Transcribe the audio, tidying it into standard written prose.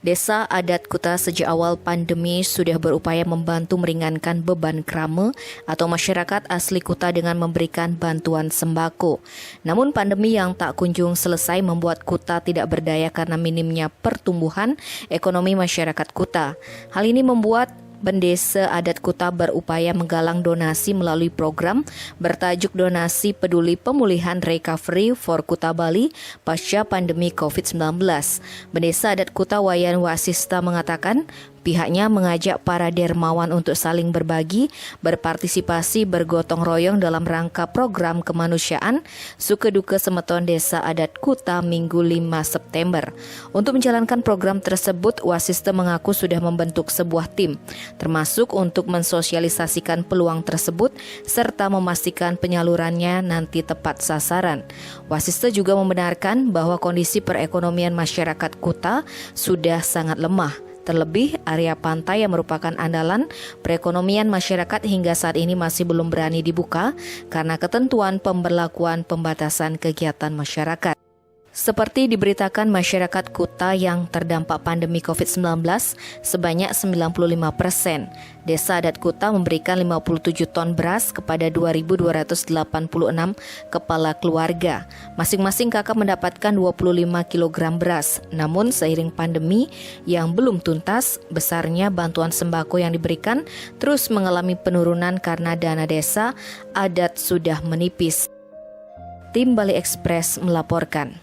Desa Adat Kuta sejak awal pandemi sudah berupaya membantu meringankan beban krama atau masyarakat asli Kuta dengan memberikan bantuan sembako. Namun pandemi yang tak kunjung selesai membuat Kuta tidak berdaya karena minimnya pertumbuhan ekonomi masyarakat Kuta. Hal ini membuat Bendesa Adat Kuta berupaya menggalang donasi melalui program bertajuk Donasi Peduli Pemulihan Recovery for Kuta Bali pasca pandemi COVID-19. Bendesa Adat Kuta Wayan Wasista mengatakan pihaknya mengajak para dermawan untuk saling berbagi, berpartisipasi, bergotong royong dalam rangka program kemanusiaan Suka Duka Semeton Desa Adat Kuta Minggu 5 September. Untuk menjalankan program tersebut, Wasista mengaku sudah membentuk sebuah tim, termasuk untuk mensosialisasikan peluang tersebut serta memastikan penyalurannya nanti tepat sasaran. Wasista juga membenarkan bahwa kondisi perekonomian masyarakat Kuta sudah sangat lemah. Terlebih, area pantai yang merupakan andalan perekonomian masyarakat hingga saat ini masih belum berani dibuka karena ketentuan pemberlakuan pembatasan kegiatan masyarakat. Seperti diberitakan masyarakat Kuta yang terdampak pandemi COVID-19 sebanyak 95%. Desa Adat Kuta memberikan 57 ton beras kepada 2.286 kepala keluarga. Masing-masing kakak mendapatkan 25 kg beras. Namun seiring pandemi yang belum tuntas, besarnya bantuan sembako yang diberikan terus mengalami penurunan karena dana desa adat sudah menipis. Tim Bali Express melaporkan.